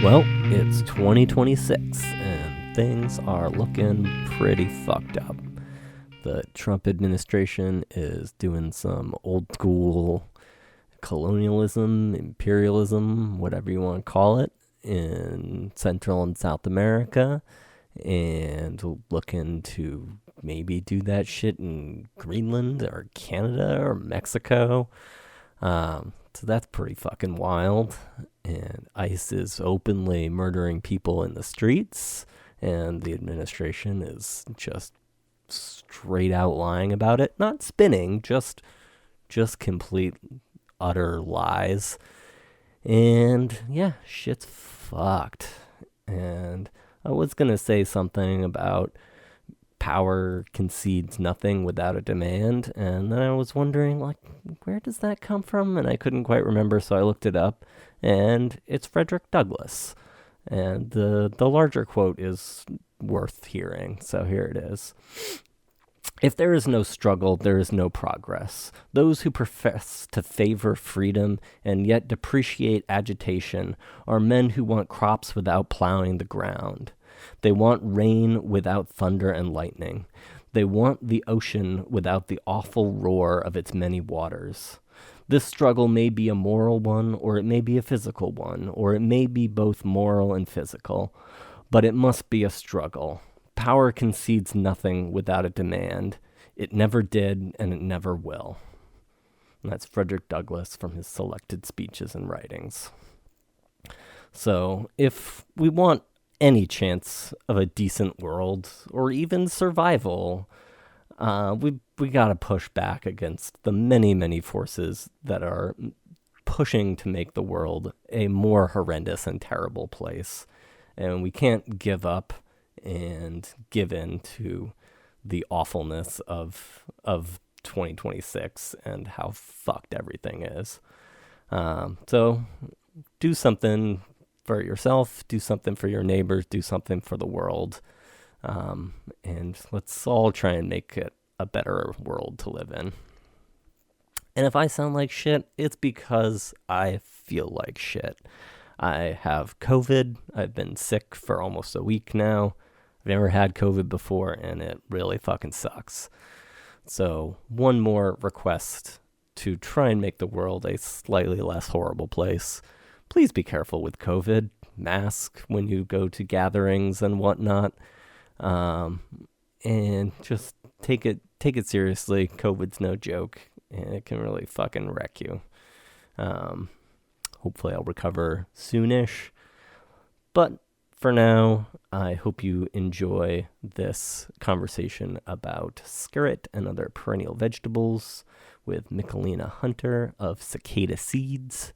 Well, it's 2026 and things are looking pretty fucked up. The Trump administration is doing some old school colonialism, imperialism, whatever you want to call it, in Central and South America, and looking to maybe do that shit in Greenland or Canada or Mexico. So that's pretty fucking wild. And ICE is openly murdering people in the streets, and the administration is just straight out lying about it. Not spinning, just complete utter lies. And yeah, shit's fucked. And I was gonna say something about power concedes nothing without a demand, and then I was wondering, like, where does that come from? And I couldn't quite remember, so I looked it up, and it's Frederick Douglass. And the larger quote is worth hearing, so here it is. If there is no struggle, there is no progress. Those who profess to favor freedom and yet depreciate agitation are men who want crops without plowing the ground. They want rain without thunder and lightning. They want the ocean without the awful roar of its many waters. This struggle may be a moral one, or it may be a physical one, or it may be both moral and physical, but it must be a struggle. Power concedes nothing without a demand. It never did, and it never will. And that's Frederick Douglass from his selected speeches and writings. So, if we want any chance of a decent world, or even survival, we gotta push back against the many forces that are pushing to make the world a more horrendous and terrible place. And we can't give up and give in to the awfulness of 2026 and how fucked everything is. So do something for yourself, do something for your neighbors, do something for the world, and let's all try and make it a better world to live in. And if I sound like shit, it's because I feel like shit. I have COVID. I've been sick for almost a week now. I've never had COVID before, and it really fucking sucks. So one more request to try and make the world a slightly less horrible place. Please be careful with COVID. Mask when you go to gatherings and whatnot. And just take it seriously. COVID's no joke, and it can really fucking wreck you. Hopefully I'll recover soonish. But for now, I hope you enjoy this conversation about skirret and other perennial vegetables with Michelina Hunter of Cicada Seeds.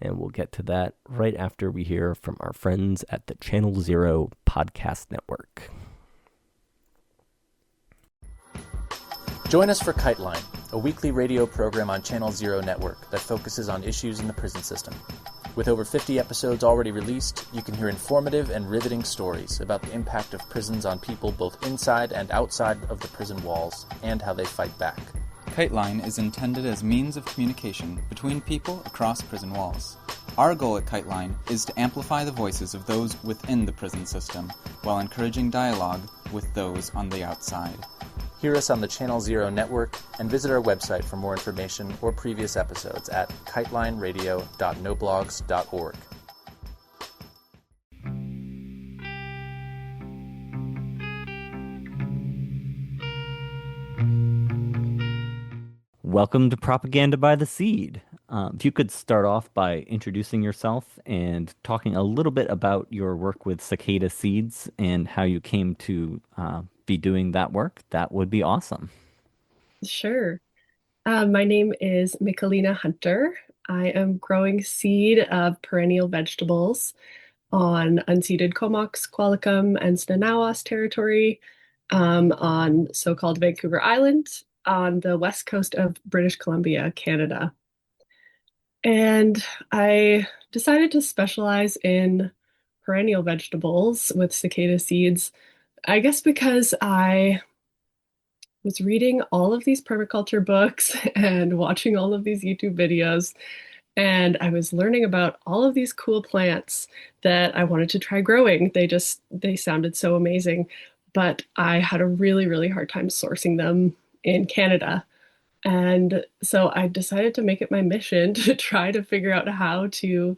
And we'll get to that right after we hear from our friends at the Channel Zero Podcast Network. Join us for Kite Line, a weekly radio program on Channel Zero Network that focuses on issues in the prison system. With over 50 episodes already released, you can hear informative and riveting stories about the impact of prisons on people both inside and outside of the prison walls, and how they fight back. Kite Line is intended as means of communication between people across prison walls. Our goal at Kite Line is to amplify the voices of those within the prison system while encouraging dialogue with those on the outside. Hear us on the Channel Zero Network and visit our website for more information or previous episodes at kitelineradio.noblogs.org. Welcome to Propaganda by the Seed. If you could start off by introducing yourself and talking a little bit about your work with Cicada Seeds and how you came to be doing that work, that would be awesome. Sure. My name is Michelina Hunter. I am growing seed of perennial vegetables on unceded Comox, Qualicum, and Snanawas territory on so-called Vancouver Island on the west coast of British Columbia, Canada. And I decided to specialize in perennial vegetables with Cicada Seeds, I guess because I was reading all of these permaculture books and watching all of these YouTube videos and I was learning about all of these cool plants that I wanted to try growing. They sounded so amazing, but I had a really, really hard time sourcing them in Canada. And so I decided to make it my mission to try to figure out how to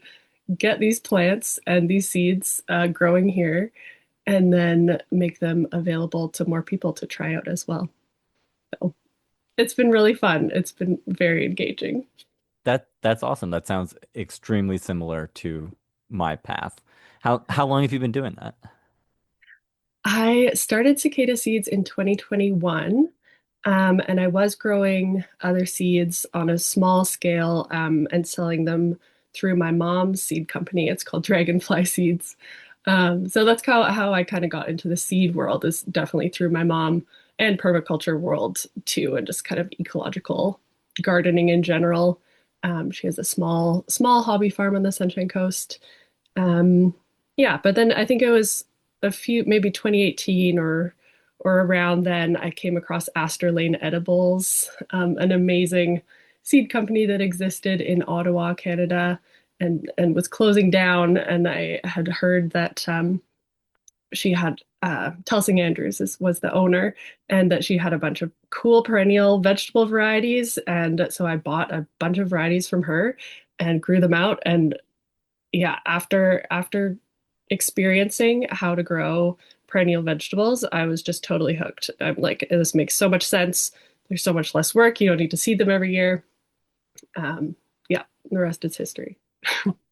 get these plants and these seeds growing here and then make them available to more people to try out as well. So it's been really fun. It's been very engaging. That's awesome. That sounds extremely similar to my path. How long have you been doing that? I started Cicada Seeds in 2021, and I was growing other seeds on a small scale and selling them through my mom's seed company. It's called Dragonfly Seeds. So that's how I kind of got into the seed world is definitely through my mom and permaculture world too, and just kind of ecological gardening in general. She has a small hobby farm on the Sunshine Coast. Um, yeah, but then I think it was maybe 2018 or around then, I came across Astor Lane Edibles, an amazing seed company that existed in Ottawa, Canada, and was closing down. And I had heard that she had Telsing Andrews was the owner, and that she had a bunch of cool perennial vegetable varieties. And so I bought a bunch of varieties from her and grew them out. And yeah, after experiencing how to grow perennial vegetables, I was just totally hooked. I'm like, this makes so much sense. There's so much less work. You don't need to seed them every year. Yeah, the rest is history.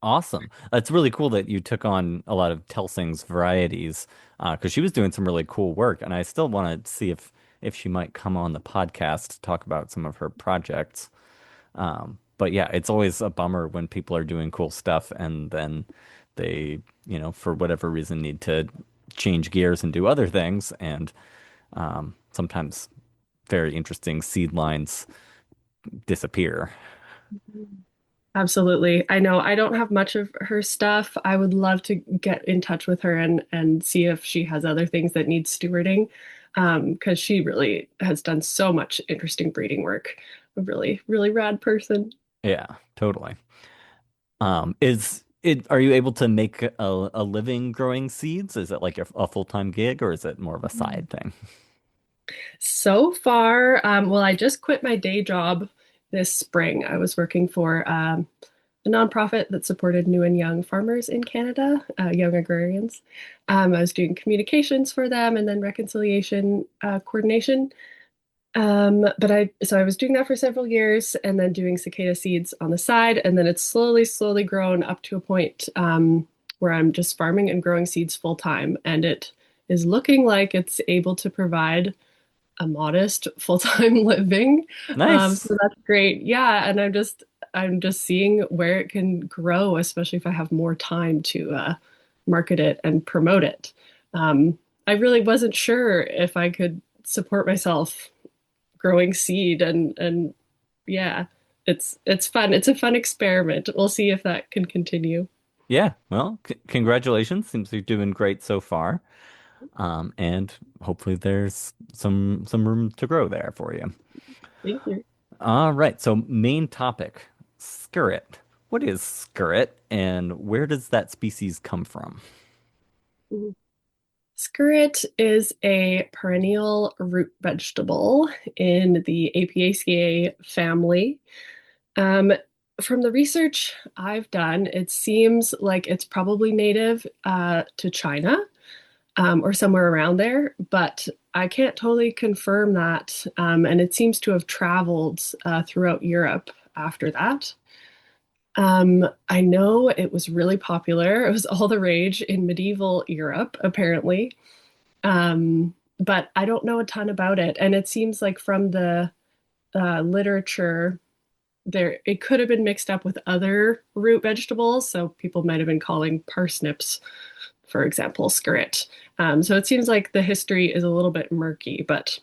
Awesome. It's really cool that you took on a lot of Telsing's varieties because she was doing some really cool work, and I still want to see if she might come on the podcast to talk about some of her projects. But yeah, it's always a bummer when people are doing cool stuff and then they, for whatever reason need to change gears and do other things. And sometimes very interesting seed lines disappear. Absolutely. I know I don't have much of her stuff. I would love to get in touch with her and see if she has other things that need stewarding, because she really has done so much interesting breeding work. A really, really rad person. Yeah, totally. Are you able to make a living growing seeds? Is it like a full-time gig or is it more of a side thing? So far, well, I just quit my day job this spring. I was working for a nonprofit that supported new and young farmers in Canada, young agrarians. I was doing communications for them and then reconciliation coordination. So I was doing that for several years and then doing cicada seeds on the side. And then it's slowly grown up to a point where I'm just farming and growing seeds full time. And it is looking like it's able to provide a modest full-time living. Nice. So that's great. Yeah. And I'm just seeing where it can grow, especially if I have more time to market it and promote it. I really wasn't sure if I could support myself growing seed and yeah, it's fun. It's a fun experiment. We'll see if that can continue. Yeah, well, c congratulations. Seems you're doing great so far. And hopefully there's some room to grow there for you. Thank you. All right, so main topic, skirret. What is skirret and where does that species come from? Skirret is a perennial root vegetable in the Apiaceae family. Um, from the research I've done, it seems like it's probably native to China or somewhere around there, but I can't totally confirm that. And it seems to have traveled throughout Europe after that. I know it was really popular. It was all the rage in medieval Europe, apparently. But I don't know a ton about it. And it seems like from the literature, it could have been mixed up with other root vegetables. So people might have been calling parsnips, for example, skirret. So it seems like the history is a little bit murky, but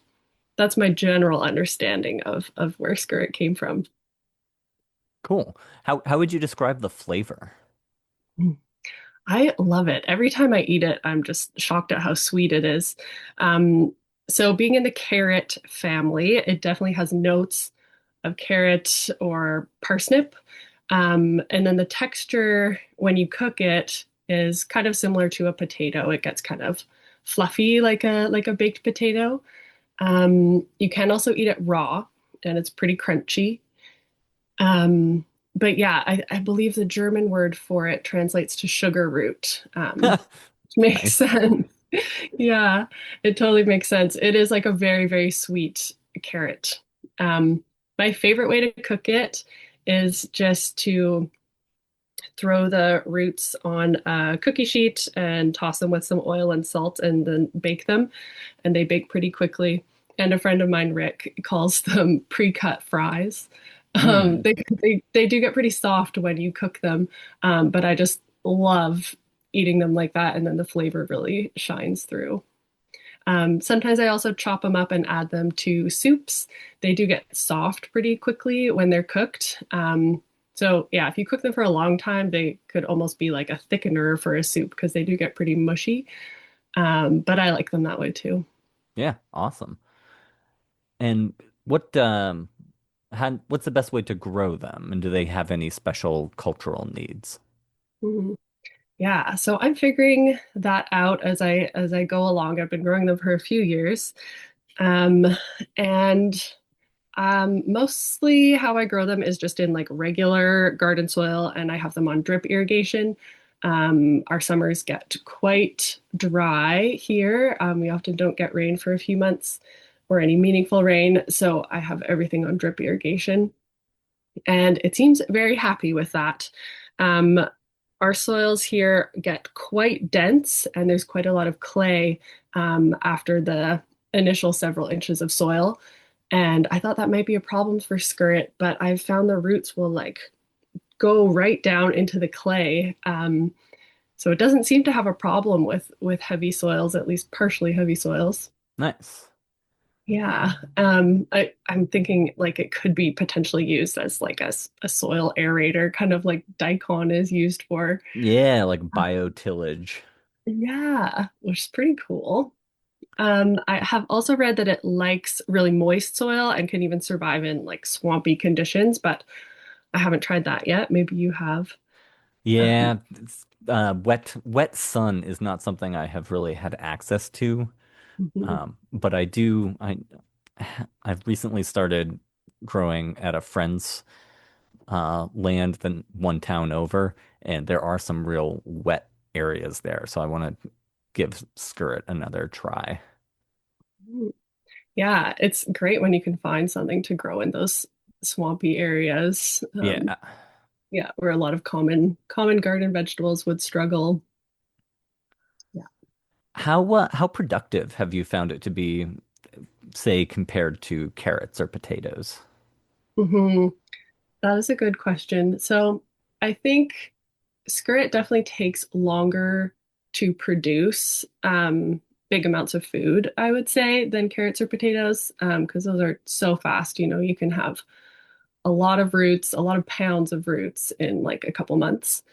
that's my general understanding of where skirret came from. Cool. How would you describe the flavor? I love it. Every time I eat it, I'm just shocked at how sweet it is. Um, so being in the carrot family, it definitely has notes of carrot or parsnip. And then the texture when you cook it is kind of similar to a potato. It gets kind of fluffy like a baked potato. You can also eat it raw, and it's pretty crunchy. Um, but yeah, I believe the German word for it translates to sugar root, which makes Nice. sense. Yeah, it totally makes sense. It is like a very, very sweet carrot. Um, my favorite way to cook it is just to throw the roots on a cookie sheet and toss them with some oil and salt and then bake them. And they bake pretty quickly. And a friend of mine, Rick, calls them pre-cut fries. Mm. They do get pretty soft when you cook them, but I just love eating them like that, and then the flavor really shines through. Sometimes I also chop them up and add them to soups. They do get soft pretty quickly when they're cooked. So yeah, if you cook them for a long time, they could almost be like a thickener for a soup because they do get pretty mushy. But I like them that way too. Yeah, awesome. And what what's the best way to grow them? And do they have any special cultural needs? Mhm. Yeah, so I'm figuring that out as I go along. I've been growing them for a few years. Um, and Mostly how I grow them is just in like regular garden soil, and I have them on drip irrigation. Our summers get quite dry here. We often don't get rain for a few months or any meaningful rain, so I have everything on drip irrigation, and it seems very happy with that. Um, our soils here get quite dense, and there's quite a lot of clay after the initial several inches of soil. And I thought that might be a problem for skirret, but I've found the roots will like go right down into the clay. So it doesn't seem to have a problem with heavy soils, at least partially heavy soils. Nice. Yeah. I'm thinking like it could be potentially used as like a soil aerator, kind of like daikon is used for. Yeah, like biotillage. Yeah, which is pretty cool. I have also read that it likes really moist soil and can even survive in like swampy conditions, but I haven't tried that yet. Maybe you have. Um, Yeah, wet sun is not something I have really had access to. mhm. But I've recently started growing at a friend's land than one town over, and there are some real wet areas there. So I want to give Skirret another try. Yeah, it's great when you can find something to grow in those swampy areas. Yeah. Yeah, where a lot of common garden vegetables would struggle. Yeah. How productive have you found it to be, say, compared to carrots or potatoes? hmm That is a good question. So I think skirret definitely takes longer to produce big amounts of food, I would say, than carrots or potatoes, because those are so fast. You know, you can have a lot of roots, a lot of pounds of roots in like a couple months.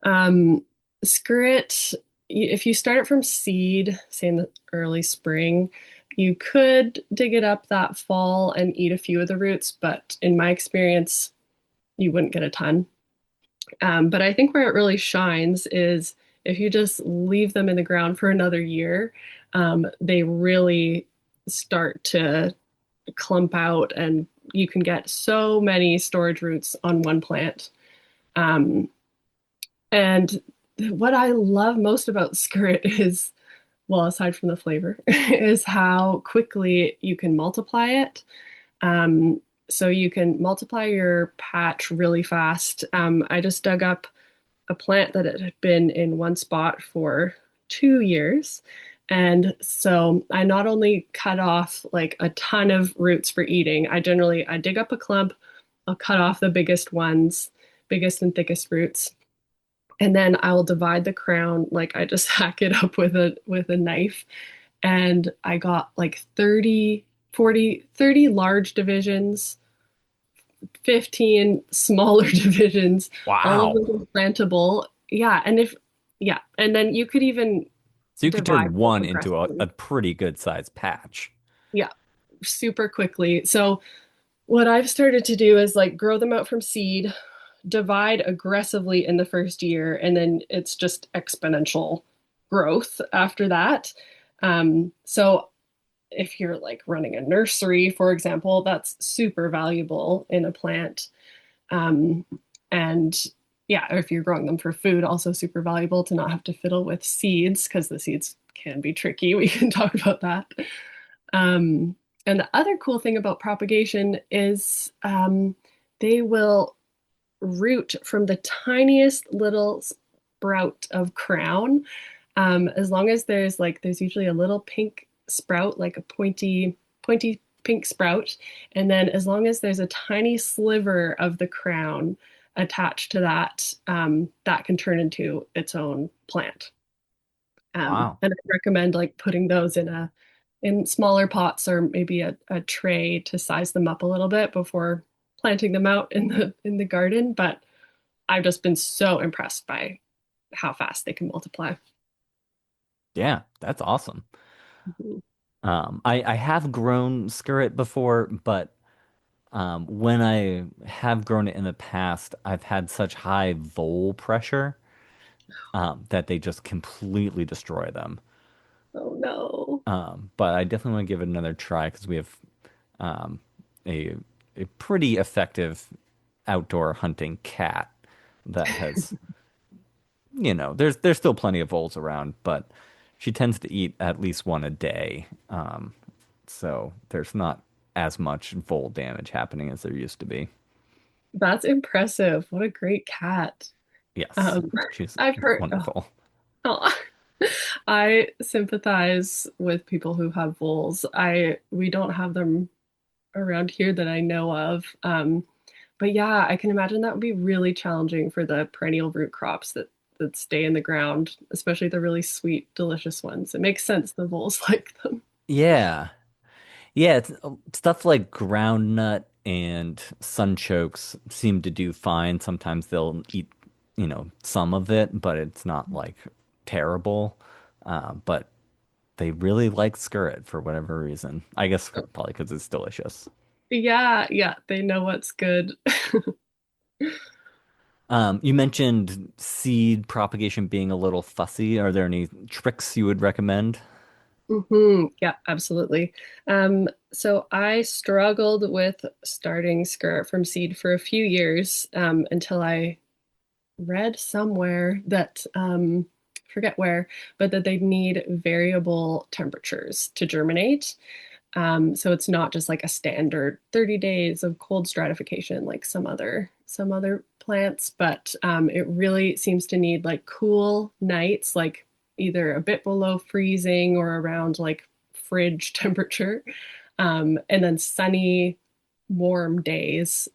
Um, Skirret, if you start it from seed, say in the early spring, you could dig it up that fall and eat a few of the roots, but in my experience, you wouldn't get a ton. But I think where it really shines is if you just leave them in the ground for another year, they really start to clump out, and you can get so many storage roots on one plant. Um, and what I love most about skirret is, well, aside from the flavor, is how quickly you can multiply it. Um, so you can multiply your patch really fast. I just dug up a plant that had been in one spot for 2 years. And so I not only cut off like a ton of roots for eating, I dig up a clump, I'll cut off the biggest ones, biggest and thickest roots, and then I will divide the crown, like I just hack it up with a knife. And I got like 30, 40, 30 large divisions, 15 smaller divisions, all of Wow. them plantable. Yeah, and then you could even So you could divide turn more one into a progressively. pretty good sized patch. Yeah, super quickly. So what I've started to do is like grow them out from seed, divide aggressively in the first year, and then it's just exponential growth after that. So if you're like running a nursery, for example, that's super valuable in a plant. Um, and yeah, if you're growing them for food, also super valuable to not have to fiddle with seeds because the seeds can be tricky. We can talk about that. Um, and the other cool thing about propagation is they will root from the tiniest little sprout of crown. As long as there's usually a little pink sprout, like a pointy pink sprout, and then as long as there's a tiny sliver of the crown attached to that, that can turn into its own plant. Wow. And I recommend like putting those in smaller pots or maybe a tray to size them up a little bit before planting them out in the garden. But I've just been so impressed by how fast they can multiply. Yeah, that's awesome. Mhm. I have grown skirret before, but when I have grown it in the past, I've had such high vole pressure that they just completely destroy them. Oh no. But I definitely want to give it another try because we have um, a a pretty effective outdoor hunting cat that has, there's still plenty of voles around, but she tends to eat at least one a day. So there's not as much vole damage happening as there used to be. That's impressive. What a great cat. Yes, Um, she's I've heard, wonderful. oh, I sympathize with people who have voles. We don't have them around here that I know of. But yeah, I can imagine that would be really challenging for the perennial root crops that stay in the ground, especially the really sweet, delicious ones. It makes sense the voles like them. Yeah. Yeah, stuff like groundnut and sunchokes seem to do fine. Sometimes they'll eat, some of it, but it's not like terrible. But they really like skirret for whatever reason. I guess probably because it's delicious. Yeah, yeah, they know what's good. You mentioned seed propagation being a little fussy. Are there any tricks you would recommend? Yeah, absolutely. So I struggled with starting skirt from seed for a few years, until I read somewhere that forget where, but that they need variable temperatures to germinate. So it's not just like a standard 30 days of cold stratification like some other plants, but it really seems to need like cool nights, like either a bit below freezing or around like fridge temperature. And then sunny, warm days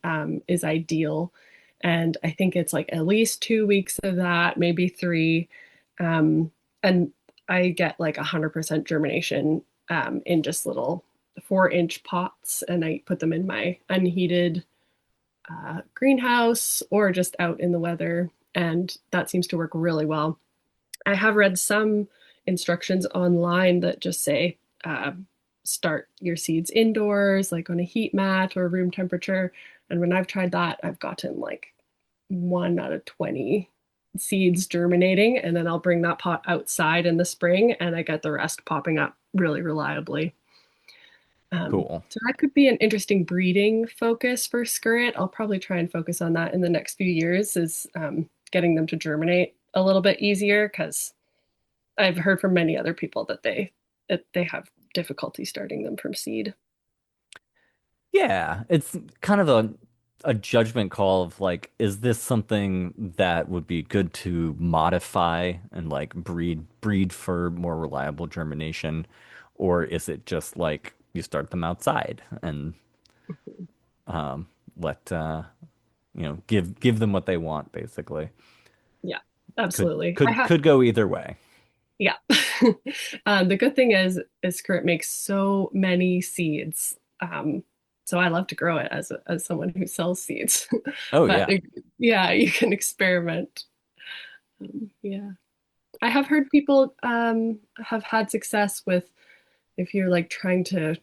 is ideal. And I think it's like at least 2 weeks of that, maybe three. And I get like 100% germination in just little 4-inch pots, and I put them in my unheated greenhouse or just out in the weather. And that seems to work really well. I have read some instructions online that just say start your seeds indoors, like on a heat mat or room temperature. And when I've tried that, I've gotten like 1 out of 20 seeds germinating. And then I'll bring that pot outside in the spring and I get the rest popping up really reliably. Cool. So that could be an interesting breeding focus for skirret. I'll probably try and focus on that in the next few years, is getting them to germinate a little bit easier because I've heard from many other people that they have difficulty starting them from seed. Yeah, it's kind of a judgment call of like, is this something that would be good to modify and like breed for more reliable germination, or is it just like you start them outside and um, let give them what they want basically. Yeah, Could absolutely. I could have could go either way. Yeah. The good thing is Skirret makes so many seeds. So I love to grow it as someone who sells seeds. Oh But yeah. yeah, you can experiment. Yeah. I have heard people have had success with, if you're like trying to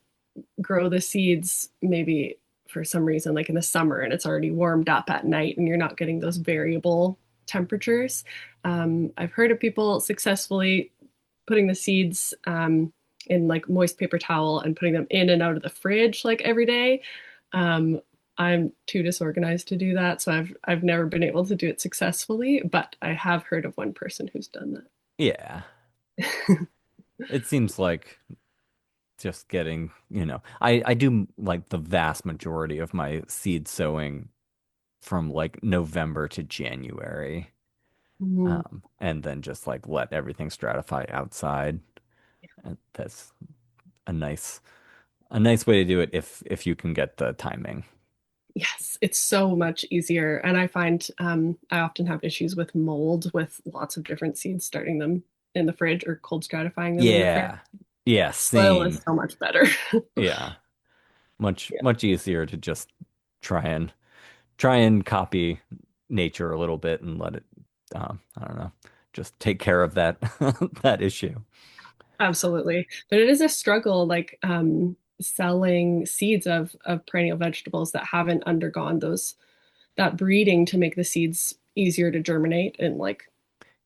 grow the seeds maybe for some reason, like in the summer, and it's already warmed up at night, and you're not getting those variable temperatures. I've heard of people successfully putting the seeds in like moist paper towel and putting them in and out of the fridge like every day. Um, I'm too disorganized to do that, so I've never been able to do it successfully, but I have heard of one person who's done Yeah. that. It seems like just getting, I do like the vast majority of my seed sowing from like November to January. Mhm. And then just like let everything stratify outside. And that's a nice way to do it if you can get the timing. Yes, it's so much easier. And I find I often have issues with mold with lots of different seeds, starting them in the fridge or cold stratifying them in the fridge. Yeah. Yeah, Soil is same. so much better. Yeah. Yeah, Much easier to just try and try and copy nature a little bit and let it I don't know, just take care of that that issue. absolutely. But it is a struggle, like selling seeds of perennial vegetables that haven't undergone those that breeding to make the seeds easier to germinate and like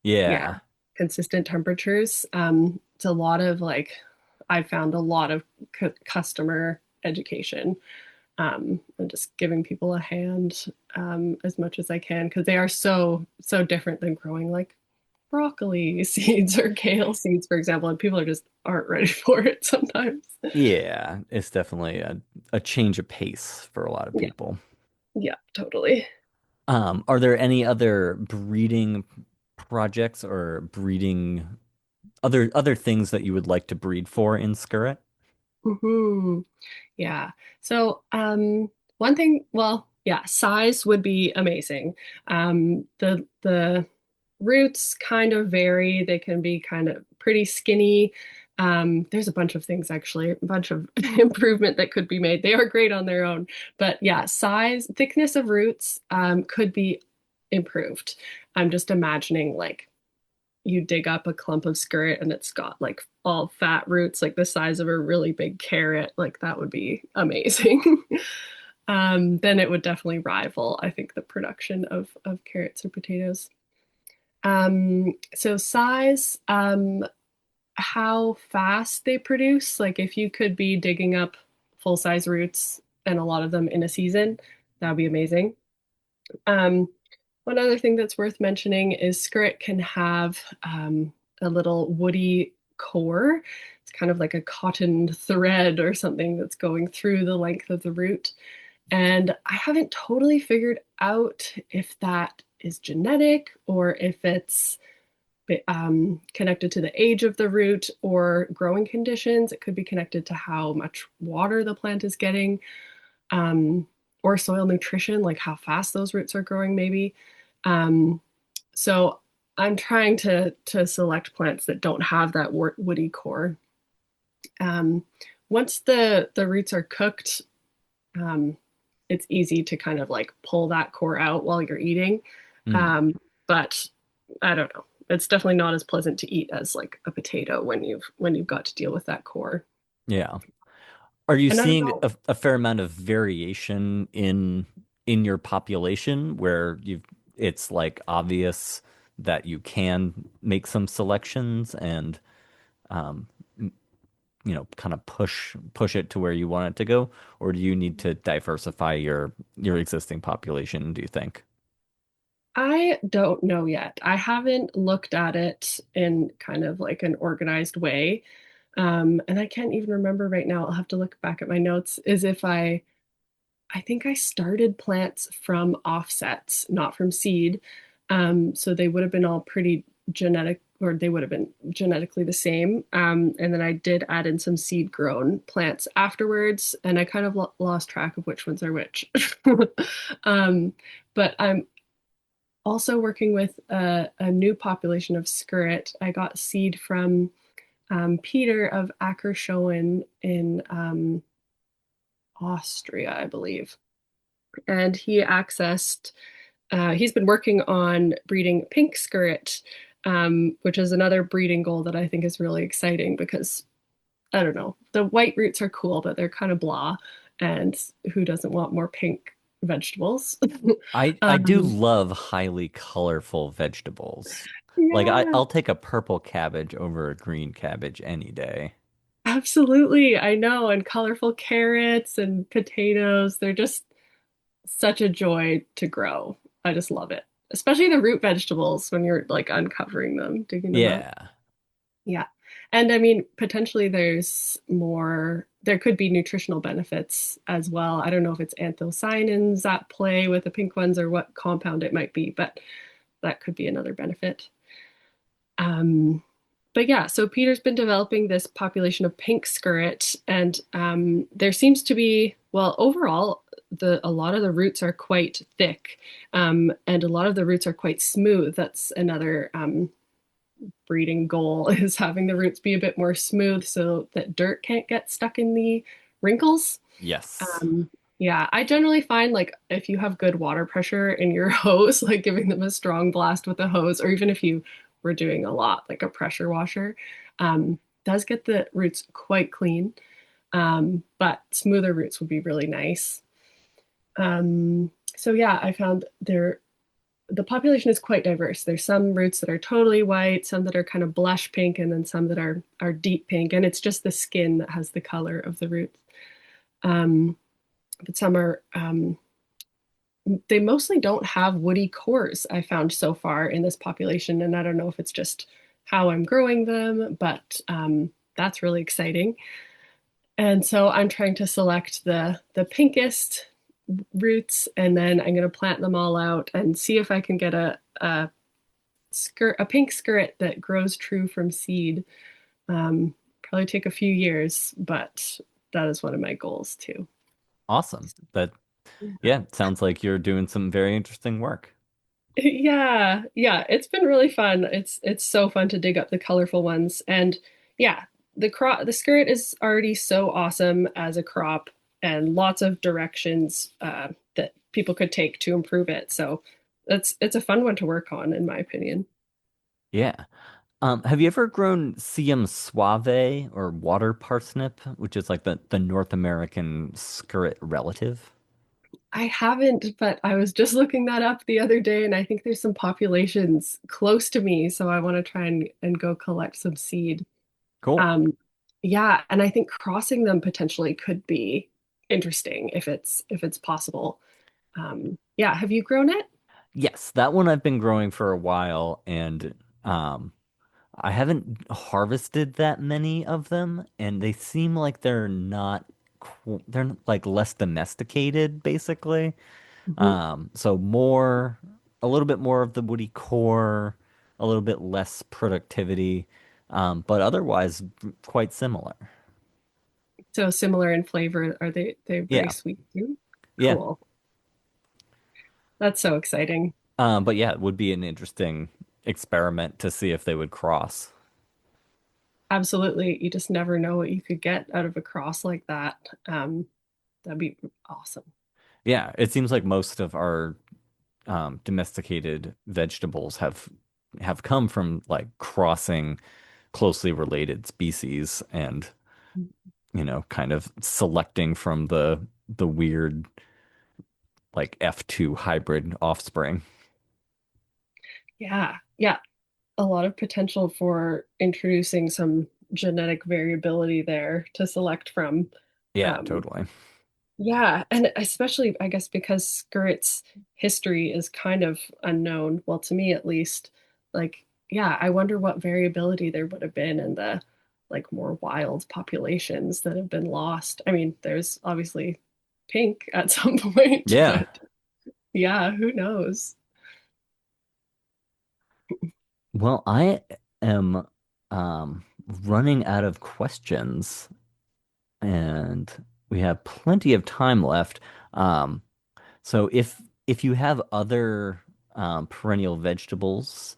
yeah, Yeah. consistent temperatures. It's a lot of like I found a lot of customer education and just giving people a hand as much as I can because they are so different than growing like broccoli seeds or kale seeds, for example, and people are just aren't ready for it sometimes. Yeah, it's definitely a change of pace for a lot of Yeah, people. yeah, totally. Are there any other breeding projects or breeding other things that you would like to breed for in Skirret? Hmm. Yeah. So, one thing, well, yeah, size would be amazing. The roots kind of vary. They can be kind of pretty skinny. There's a bunch of things actually, a bunch of improvement that could be made. They are great on their own, but yeah, size, thickness of roots, could be improved. I'm just imagining like you dig up a clump of skirret and it's got like all fat roots like the size of a really big carrot, like that would be amazing. Then it would definitely rival, I think, the production of carrots or potatoes. So size, how fast they produce, like if you could be digging up full size roots and a lot of them in a season, that would be amazing. Um, One other thing that's worth mentioning is skirret can have a little woody core. It's kind of like a cotton thread or something that's going through the length of the root. And I haven't totally figured out if that is genetic or if it's connected to the age of the root or growing conditions. It could be connected to how much water the plant is getting, um, or soil nutrition, like how fast those roots are growing, maybe. Um, so I'm trying to select plants that don't have that woody core. Um, Once the roots are cooked, um, it's easy to kind of like pull that core out while you're eating. Hmm. But I don't know. It's definitely not as pleasant to eat as like a potato when you've got to deal with that core. Yeah. Are you And I don't seeing know. a fair amount of variation in your population where it's like obvious that you can make some selections and um, kind of push it to where you want it to go, or do you need to diversify your existing population, do you think? I don't know yet. I haven't looked at it in kind of like an organized way. And I can't even remember right now. I'll have to look back at my notes. Is if I think I started plants from offsets, not from seed. So they would have been all pretty genetic, or they would have been genetically the same. And then I did add in some seed grown plants afterwards, and I kind of lost track of which ones are which. um, but I'm also working with a new population of skirret. I got seed from Peter of Akershowen in Austria, I believe. And he's been working on breeding pink skirret, which is another breeding goal that I think is really exciting because I don't know, the white roots are cool, but they're kind of blah. and who doesn't want more pink vegetables? I do Um, love highly colorful vegetables. Like yeah, I'll take a purple cabbage over a green cabbage any day. absolutely. I know. And colorful carrots and potatoes, they're just such a joy to grow. I just love it. Especially the root vegetables when you're like uncovering them, digging them up. Yeah. Yeah. And I mean, potentially there could be nutritional benefits as well. I don't know if it's anthocyanins at play with the pink ones or what compound it might be, but that could be another benefit. Um, but yeah, so Peter's been developing this population of pink skirret, and there seems to be, well, overall, a lot of the roots are quite thick, and a lot of the roots are quite smooth. That's another breeding goal is having the roots be a bit more smooth so that dirt can't get stuck in the wrinkles. Yes. Um, yeah, I generally find like if you have good water pressure in your hose, like giving them a strong blast with a hose, or even if you were doing a lot, like a pressure washer, does get the roots quite clean. But smoother roots would be really nice. So yeah, I found the population is quite diverse. There's some roots that are totally white, some that are kind of blush pink, and then some that are deep pink. And it's just the skin that has the color of the roots. Um, but some are they mostly don't have woody cores, I found so far in this population. And I don't know if it's just how I'm growing them, but that's really exciting. And so I'm trying to select the pinkest roots, and then I'm going to plant them all out and see if I can get a pink skirt that grows true from seed. Probably take a few years, but that is one of my goals too. Awesome. That yeah, sounds like you're doing some very interesting work. Yeah, yeah, it's been really fun. It's so fun to dig up the colorful ones. And yeah, the skirt is already so awesome as a crop and lots of directions that people could take to improve it. So it's a fun one to work on, in my opinion. Yeah. Have you ever grown Siam suave or water parsnip, which is like the North American skirret relative? I haven't, but I was just looking that up the other day, and I think there's some populations close to me, so I want to try and go collect some seed. Cool. Um, yeah, and I think crossing them potentially could be interesting if it's possible. Yeah, have you grown it? Yes, that one I've been growing for a while, and um, I haven't harvested that many of them, and they seem like they're like less domesticated, basically. Mhm. So more, a little bit more of the woody core, a little bit less productivity, but otherwise quite similar. So similar in flavor. They're very Yeah, sweet too? yeah. Cool. That's so exciting. But yeah, it would be an interesting experiment to see if they would cross. Absolutely. You just never know what you could get out of a cross like that. That'd be awesome. Yeah, it seems like most of our domesticated vegetables have come from like crossing closely related species and kind of selecting from the weird like F2 hybrid offspring. Yeah. Yeah. A lot of potential for introducing some genetic variability there to select from. Yeah, Um, totally. yeah, and especially I guess because Skirret's history is kind of unknown, well, to me at least. Like, yeah, I wonder what variability there would have been in the like more wild populations that have been lost. I mean, there's obviously pink at some point, Yeah. but yeah, who knows? Well, I am running out of questions and we have plenty of time left. Um, so if you have other perennial vegetables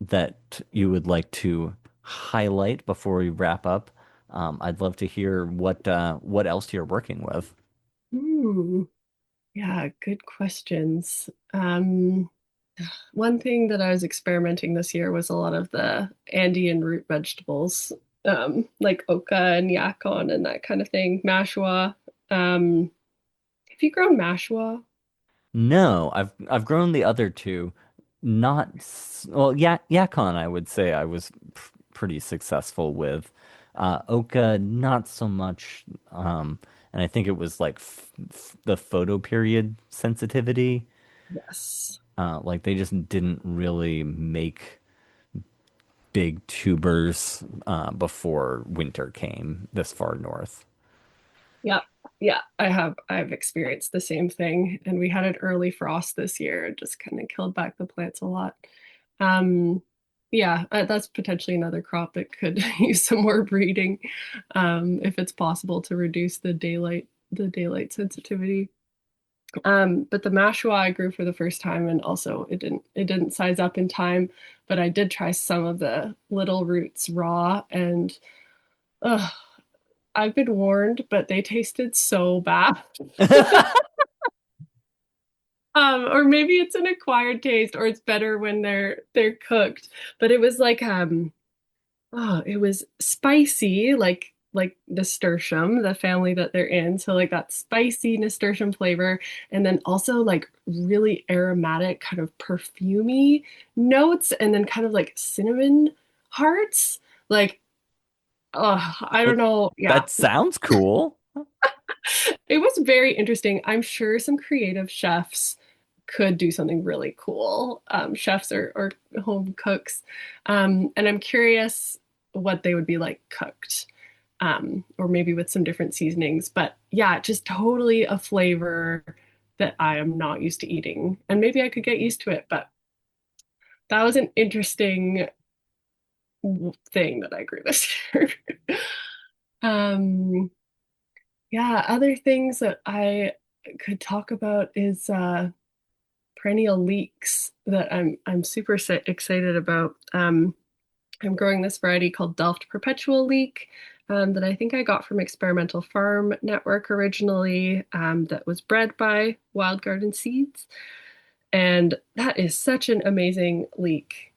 that you would like to highlight before we wrap up, I'd love to hear what else you're working with. Hmm. Yeah, good questions. One thing that I was experimenting this year was a lot of the Andean root vegetables, like oca and yacon and that kind of thing, mashua. Have you grown mashua? No, I've grown the other two. Not well, Yakon, I would say I was pretty successful with. Oka, not so much. And I think it was like f f the photo period sensitivity. Yes. Like they just didn't really make big tubers before winter came this far north. Yeah. Yeah, I've experienced the same thing, and we had an early frost this year. It just kind of killed back the plants a lot. Um, yeah, that's potentially another crop that could use some more breeding, if it's possible to reduce the daylight sensitivity. But the mashua I grew for the first time, and also it didn't size up in time, but I did try some of the little roots raw, and ugh, I've been warned, but they tasted so bad. Or maybe it's an acquired taste, or it's better when they're cooked. But it was like oh, it was spicy, like nasturtium, the family that they're in. So like that spicy nasturtium flavor, and then also like really aromatic, kind of perfumey notes, and then kind of like cinnamon hearts. Like, oh, I don't Well, know. Yeah, that sounds cool. it was very interesting. I'm sure some creative chefs could do something really cool, chefs or home cooks. And I'm curious what they would be like cooked, or maybe with some different seasonings. But yeah, just totally a flavor that I am not used to eating. And maybe I could get used to it, but that was an interesting thing that I grew this year. Um, yeah, other things that I could talk about is perennial leeks that I'm super excited about. I'm growing this variety called Delft Perpetual Leek, that I think I got from Experimental Farm Network originally, that was bred by Wild Garden Seeds. And that is such an amazing leek.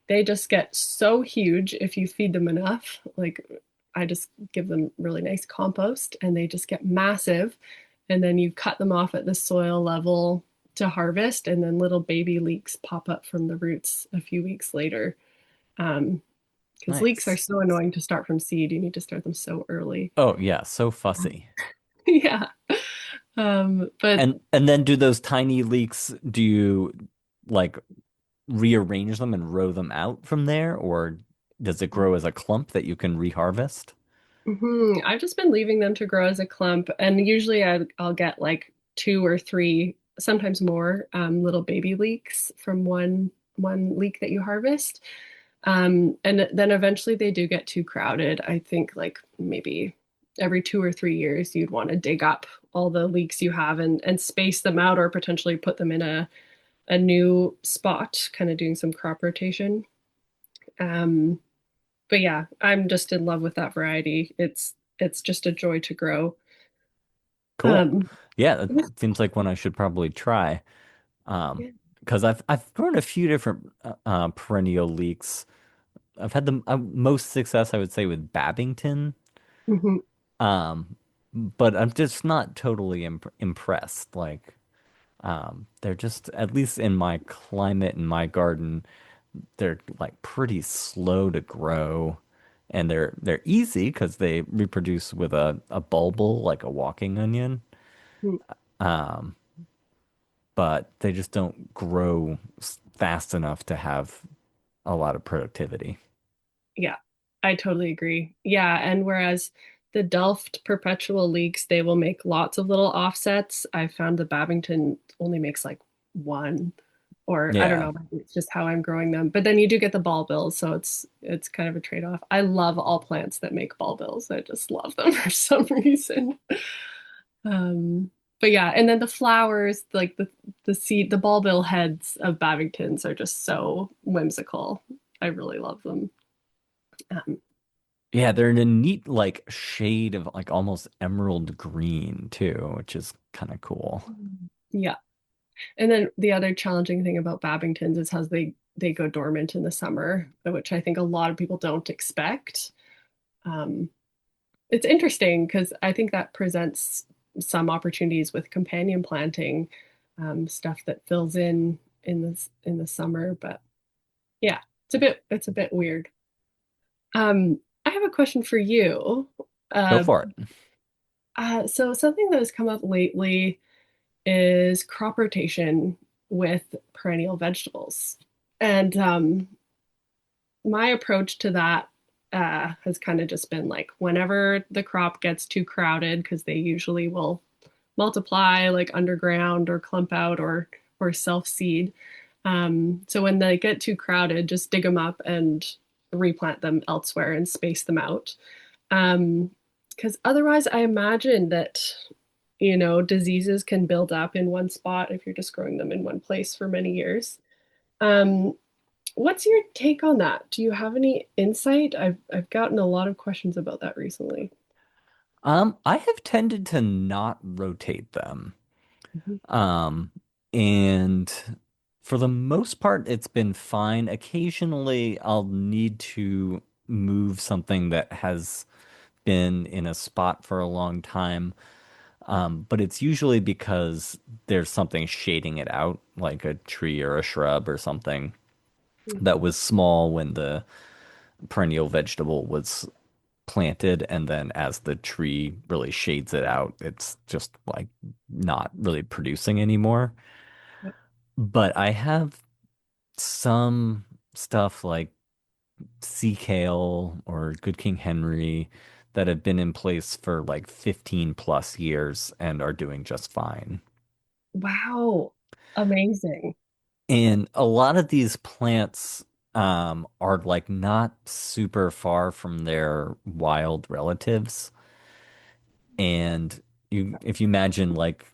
They just get so huge if you feed them enough. Like I just give them really nice compost and they just get massive. And then you cut them off at the soil level to harvest, and then little baby leeks pop up from the roots a few weeks later. Because leeks are Nice. so annoying to start from seed. You need to start them so early. Oh yeah, so fussy. Yeah. But And then do those tiny leaks, do you like rearrange them and row them out from there, or does it grow as a clump that you can reharvest? I've just been leaving them to grow as a clump, and usually I'll get like two or three, sometimes more, little baby leeks from one leek that you harvest. And then eventually they do get too crowded. I think like maybe every 2 or 3 years you'd want to dig up all the leeks you have and space them out, or potentially put them in a new spot, kind of doing some crop rotation. Um, but yeah, I'm just in love with that variety. It's just a joy to grow. Cool. Um, Yeah, that seems like one I should probably try. Um, yeah. because I've grown a few different perennial leeks. I've had the most success, I would say, with Babington. Mhm. Um, but I'm just not totally impressed. Like, they're just, at least in my climate in my garden, they're like pretty slow to grow, and they're easy because they reproduce with a bulbil like a walking onion. Um, but they just don't grow fast enough to have a lot of productivity. Yeah, I totally agree. Yeah, and whereas the Delft perpetual leeks, they will make lots of little offsets. I found the Babington only makes like one, or I don't Yeah. know, maybe it's just how I'm growing them. But then you do get the ball bills, so it's kind of a trade-off. I love all plants that make ball bills. I just love them for some reason. Um, but yeah, and then the flowers, like the seed, the ball bill heads of Babingtons are just so whimsical. I really love them. Um, Yeah, they're in a neat like shade of like almost emerald green too, which is kind of cool. yeah. And then the other challenging thing about Babingtons is how they go dormant in the summer, which I think a lot of people don't expect. Um, it's interesting because I think that presents some opportunities with companion planting, stuff that fills in the summer. But yeah, it's a bit weird. I have a question for you. Go Uh, for it. so something that has come up lately is crop rotation with perennial vegetables. And my approach to that has kind of just been like whenever the crop gets too crowded, because they usually will multiply like underground or clump out or self seed. So when they get too crowded, just dig them up and replant them elsewhere and space them out. Because otherwise, I imagine that diseases can build up in one spot if you're just growing them in one place for many years. Um, what's your take on that? Do you have any insight? I've gotten a lot of questions about that recently. I have tended to not rotate them. Mhm. Um, and for the most part, it's been fine. Occasionally, I'll need to move something that has been in a spot for a long time. But it's usually because there's something shading it out, like a tree or a shrub or something that was small when the perennial vegetable was planted, and then as the tree really shades it out, it's just like not really producing anymore. Yep. But I have some stuff like sea kale or good King Henry that have been in place for like 15 plus years and are doing just fine. Wow, amazing. And a lot of these plants are like not super far from their wild relatives. And if you imagine like,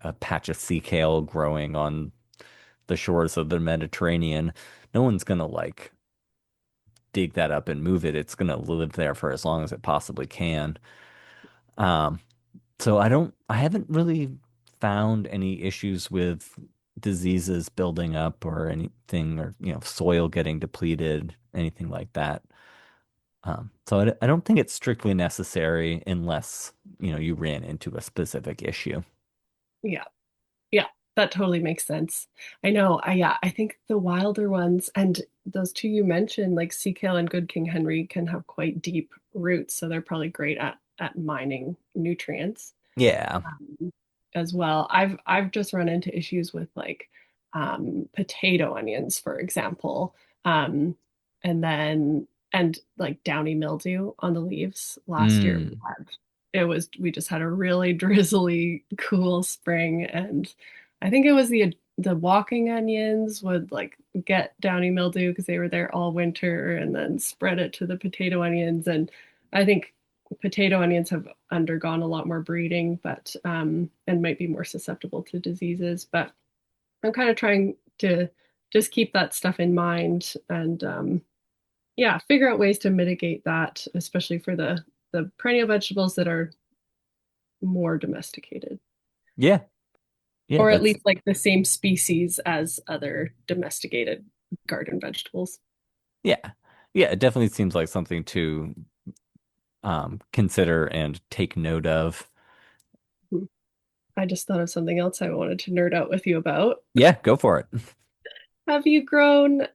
a patch of sea kale growing on the shores of the Mediterranean, no one's gonna like dig that up and move it. It's gonna live there for as long as it possibly can. Um, so I haven't really found any issues with diseases building up or anything, or soil getting depleted, anything like that. So I don't think it's strictly necessary unless, you ran into a specific issue. Yeah. Yeah, that totally makes sense. I know. Yeah, I think the wilder ones and those two you mentioned, like sea kale and good King Henry, can have quite deep roots, so they're probably great at mining nutrients Yeah. as well. I've just run into issues with like potato onions, for example, um, and then and like downy mildew on the leaves. Last year Mm. we just had a really drizzly, cool spring, and I think it was the walking onions would like get downy mildew because they were there all winter, and then spread it to the potato onions, and I think potato onions have undergone a lot more breeding, but and might be more susceptible to diseases. But I'm kind of trying to just keep that stuff in mind and yeah, figure out ways to mitigate that, especially for the perennial vegetables that are more domesticated, Yeah. Yeah, or at that's least like the same species as other domesticated garden vegetables. yeah. Yeah, it definitely seems like something to consider and take note of. Hmm. I just thought of something else I wanted to nerd out with you about. Yeah, go for it. Have you grown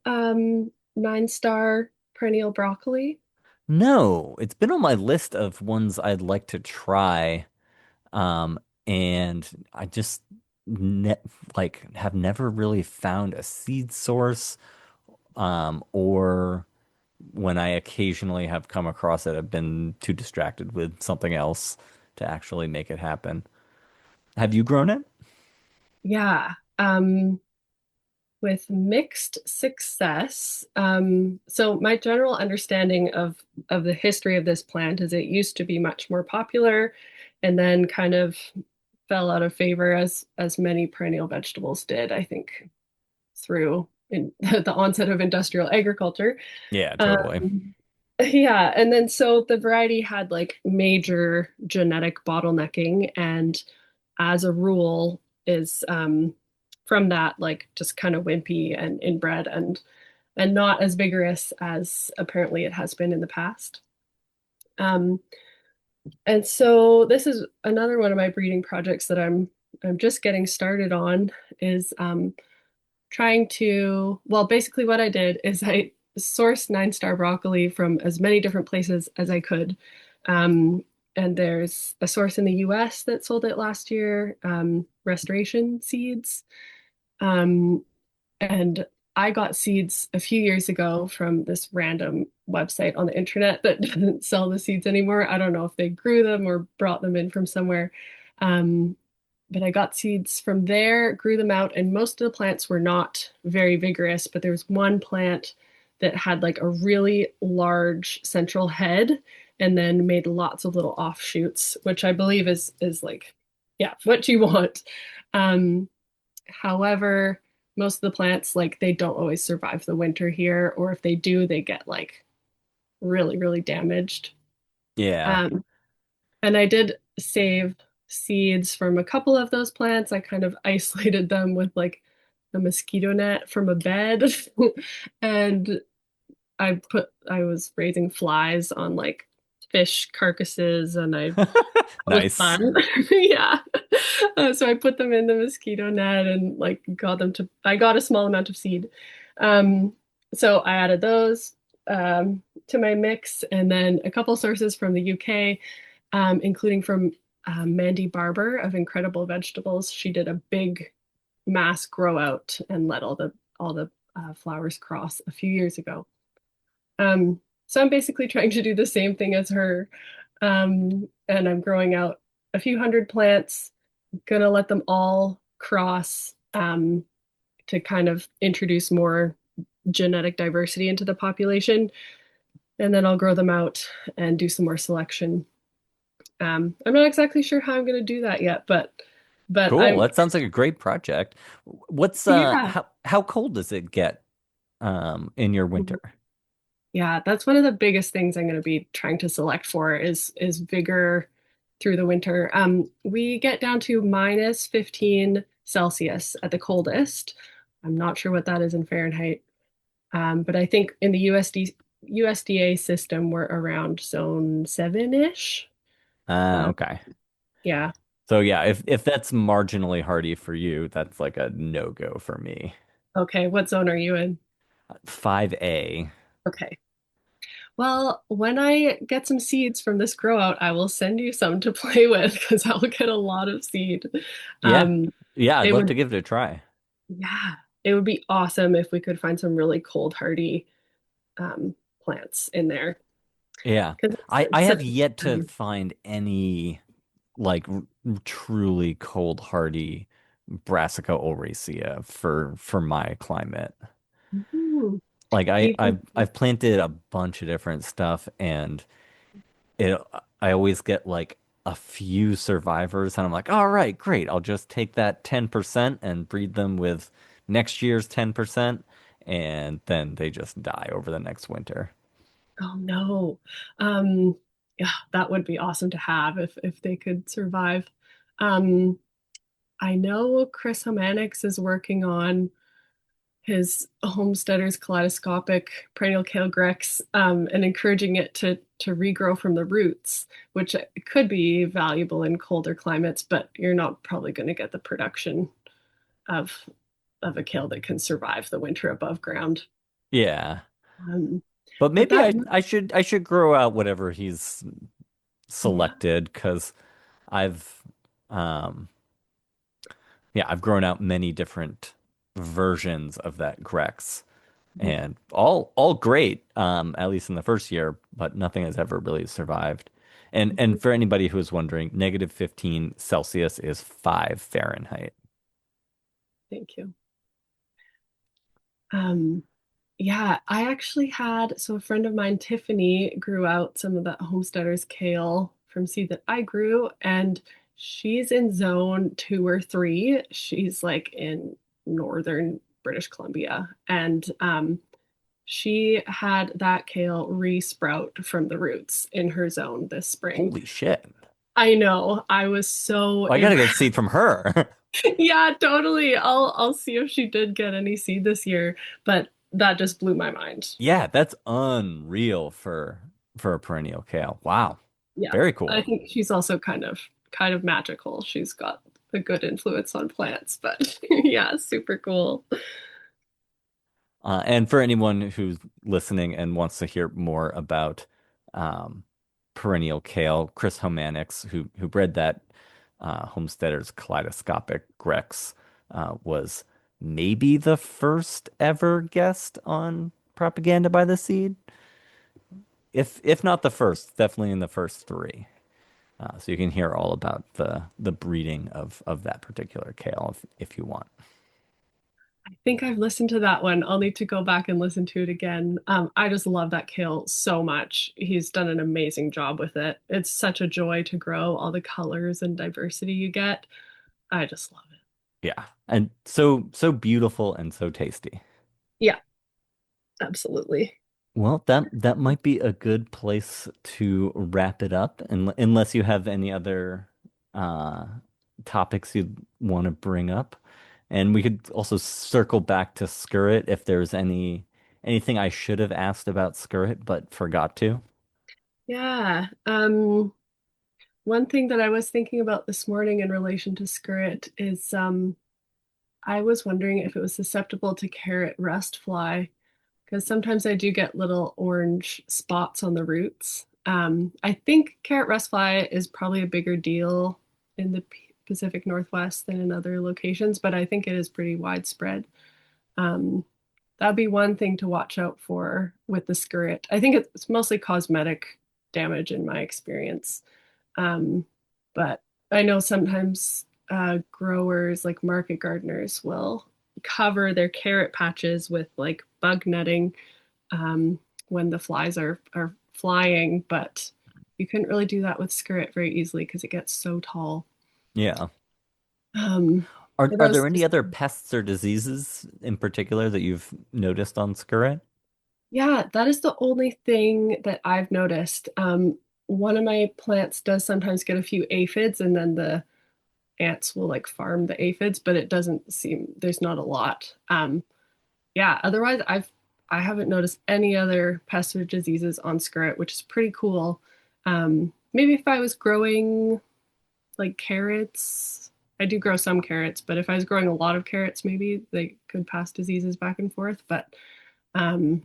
nine-star perennial broccoli? No, it's been on my list of ones I'd like to try. Um, and I just ne like have never really found a seed source. Or when I occasionally have come across it, I've been too distracted with something else to actually make it happen. Have you grown it? Yeah, with mixed success. So my general understanding of the history of this plant is it used to be much more popular, and then kind of fell out of favor as many perennial vegetables did, I think, through the onset of industrial agriculture. Yeah, totally. Um, yeah, and then so the variety had like major genetic bottlenecking, and as a rule is from that like just kind of wimpy and inbred and not as vigorous as apparently it has been in the past. Um, And so this is another one of my breeding projects that I'm just getting started on is trying to, well, basically what I did is I sourced 9-star broccoli from as many different places as I could. Um, and there's a source in the US that sold it last year, Restoration Seeds. Um, and I got seeds a few years ago from this random website on the internet that doesn't sell the seeds anymore. I don't know if they grew them or brought them in from somewhere. Um, but I got seeds from there, grew them out, and most of the plants were not very vigorous. But there was one plant that had like a really large central head and then made lots of little offshoots, which I believe is like, yeah, what you want. Um, However, most of the plants, like they don't always survive the winter here, or if they do, they get like really, really damaged. Yeah. Um, and I did save seeds from a couple of those plants. I kind of isolated them with like a mosquito net from a bed. And I was raising flies on like fish carcasses and it was Nice. fun. Yeah. So I put them in the mosquito net and like I got a small amount of seed. Um, so I added those to my mix and then a couple sources from the UK, including from Mandy Barber of Incredible Vegetables. She did a big mass grow out and let all the flowers cross a few years ago. So I'm basically trying to do the same thing as her. And I'm growing out a few hundred plants, gonna let them all cross to kind of introduce more genetic diversity into the population. And then I'll grow them out and do some more selection. I'm not exactly sure how I'm gonna do that yet, but Cool. I'm That sounds like a great project. What's yeah. how cold does it get in your winter? Yeah, that's one of the biggest things I'm going to be trying to select for is vigor through the winter. We get down to minus 15 Celsius at the coldest. I'm not sure what that is in Fahrenheit, but I think in the USDA system we're around zone 7-ish. Okay. Yeah. So yeah, if that's marginally hardy for you, that's like a no-go for me. Okay. What zone are you in? 5A. Okay. Well, when I get some seeds from this grow out, I will send you some to play with because I'll get a lot of seed. Yeah. Um, Yeah, I'd it love would to give it a try. Yeah, it would be awesome if we could find some really cold hardy plants in there Yeah. because I it's have such yet a to find any like truly cold hardy Brassica oleracea for my climate. Ooh, Like even I've planted a bunch of different stuff and it I always get like a few survivors and I'm like, all right, great. I'll just take that 10% and breed them with next year's 10% and then they just die over the next winter. oh no, um, yeah, that would be awesome to have if they could survive. Um, I know Chris Homanix is working on his homesteader's kaleidoscopic perennial kale grex and encouraging it to regrow from the roots, which could be valuable in colder climates, but you're not probably going to get the production of of a kale that can survive the winter above ground. Yeah. Um, But but maybe that, I should grow out whatever he's yeah. selected because I've um yeah, I've grown out many different versions of that Grex and all great, at least in the first year, but nothing has ever really survived. And for anybody who is wondering, negative 15 Celsius is 5 Fahrenheit. Thank you. Um, yeah, I actually had, so a friend of mine, Tiffany, grew out some of the homesteader's kale from seed that I grew, and she's in zone 2 or 3. She's like in northern British Columbia, and she had that kale re-sprout from the roots in her zone this spring. Holy shit. I know, I was so Well, I gotta get impressed. seed from her. Yeah, totally. I'll see if she did get any seed this year, but that just blew my mind. Yeah, that's unreal for a perennial kale. Wow. Yeah, Very I cool. think she's also kind of magical. She's got a good influence on plants, but yeah, super cool. And for anyone who's listening and wants to hear more about um, perennial kale, Chris Homanix, who bred that Homesteader's Kaleidoscopic Grex, was maybe the first ever guest on Propaganda by the Seed. If not the first, definitely in the first three. So you can hear all about the breeding of that particular kale if you want. I think I've listened to that one. I'll need to go back and listen to it again. I just love that kale so much. He's done an amazing job with it. It's such a joy to grow, all the colors and diversity you get. I just love it. Yeah, and so beautiful and so tasty. Yeah, absolutely. Well, that might be a good place to wrap it up, unless you have any other uh, topics you'd want to bring up. And we could also circle back to Skirret if there's anything I should have asked about Skirret but forgot to. Yeah. One thing that I was thinking about this morning in relation to skirret is I was wondering if it was susceptible to carrot rust fly because sometimes I do get little orange spots on the roots. I think carrot rust fly is probably a bigger deal in the Pacific Northwest than in other locations, but I think it is pretty widespread. Um, that'd be one thing to watch out for with the skirret. I think it's mostly cosmetic damage in my experience. Um, but I know sometimes growers, like market gardeners, will cover their carrot patches with like bug netting when the flies are flying, but you couldn't really do that with skirret very easily because it gets so tall. Yeah. Um, but Are that was there any just, other pests or diseases in particular that you've noticed on Skirret? yeah, that is the only thing that I've noticed. One of my plants does sometimes get a few aphids, and then the ants will like farm the aphids, but it doesn't seem there's not a lot. Yeah, otherwise I haven't noticed any other pests or diseases on skirret, which is pretty cool. Maybe if I was growing like carrots, I do grow some carrots, but if I was growing a lot of carrots, maybe they could pass diseases back and forth. But um,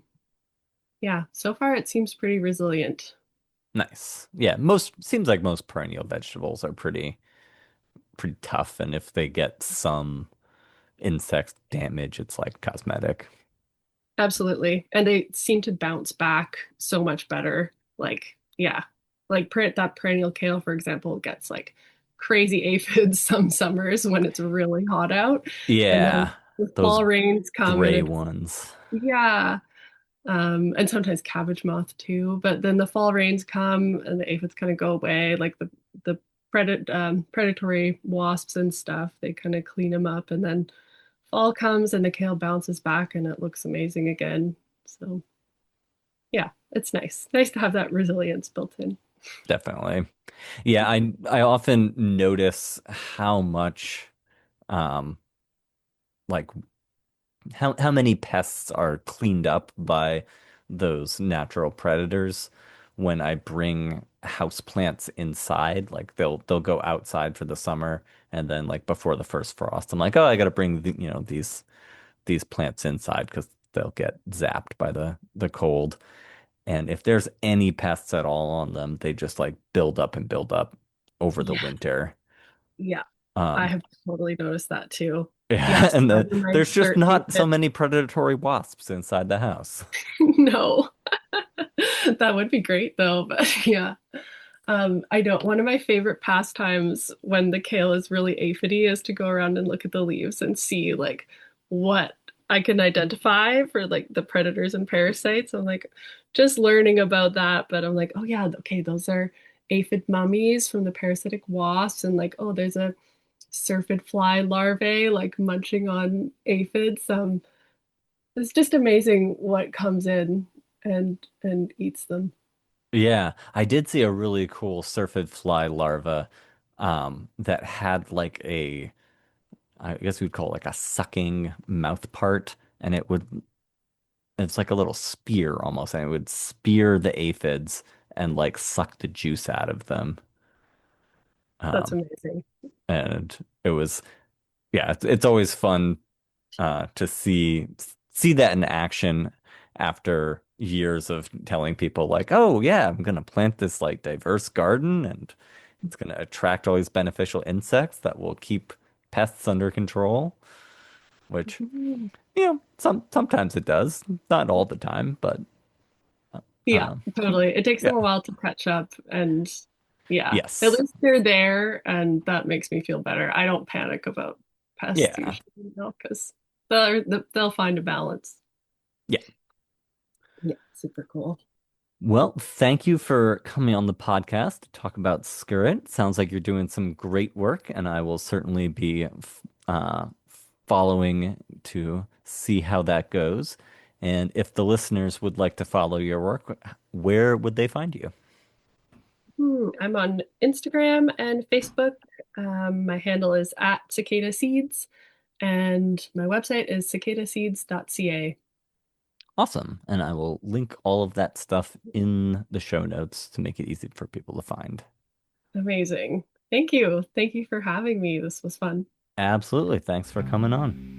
yeah, so far it seems pretty resilient. Nice. Yeah, most seems like most perennial vegetables are pretty tough, and if they get some insect damage, it's like cosmetic. Absolutely. And they seem to bounce back so much better. Like, yeah, like that perennial kale, for example, gets like crazy aphids some summers when it's really hot out. And then Yeah, the those fall rains come and gray it's, ones. yeah. And sometimes cabbage moth too. But then the fall rains come and the aphids kind of go away. Like the predatory wasps and stuff, they kind of clean them up. And then fall comes and the kale bounces back and it looks amazing again. So yeah, it's nice. Nice to have that resilience built in. Definitely. Yeah, I often notice how much um like how many pests are cleaned up by those natural predators when I bring house plants inside. Like they'll go outside for the summer, and then like before the first frost, I'm like, oh, I gotta bring these plants inside because they'll get zapped by the cold. And if there's any pests at all on them, they just like build up and build up over the Yeah, winter. yeah. I Um, have totally noticed that too. yeah, Yes, and my there's just 13th. not so many predatory wasps inside the house. No. That would be great though, but yeah. I know one of my favorite pastimes when the kale is really aphidy is to go around and look at the leaves and see like what I can identify for like the predators and parasites. I'm like just learning about that, but I'm like, oh yeah, okay, those are aphid mummies from the parasitic wasps, and like, oh, there's a syrphid fly larvae like munching on aphids. It's just amazing what comes in and eats them. Yeah, I did see a really cool syrphid fly larva that had like I guess we'd call it like a sucking mouth part, and it's like a little spear almost, and it would spear the aphids and like suck the juice out of them. That's Um, amazing. and it was, yeah, it's always fun to see that in action after years of telling people like, oh yeah, I'm gonna plant this like diverse garden and it's gonna attract all these beneficial insects that will keep pests under control, which, Mhm. sometimes it does, not all the time, but Yeah, um, totally. It takes them a yeah, while to catch up, and yeah, at yes, least they're there, and that makes me feel better. I don't panic about pests yeah, usually, because they'll find a balance. yeah. Yeah, super cool. Well, thank you for coming on the podcast to talk about Skirret. Sounds like you're doing some great work, and I will certainly be uh, following to see how that goes. And if the listeners would like to follow your work, where would they find you? I'm on Instagram and Facebook. My handle is at Cicada Seeds, and my website is cicadaseeds.ca. Awesome. And I will link all of that stuff in the show notes to make it easy for people to find. Amazing. Thank you. Thank you for having me. This was fun. Absolutely. Thanks for coming on.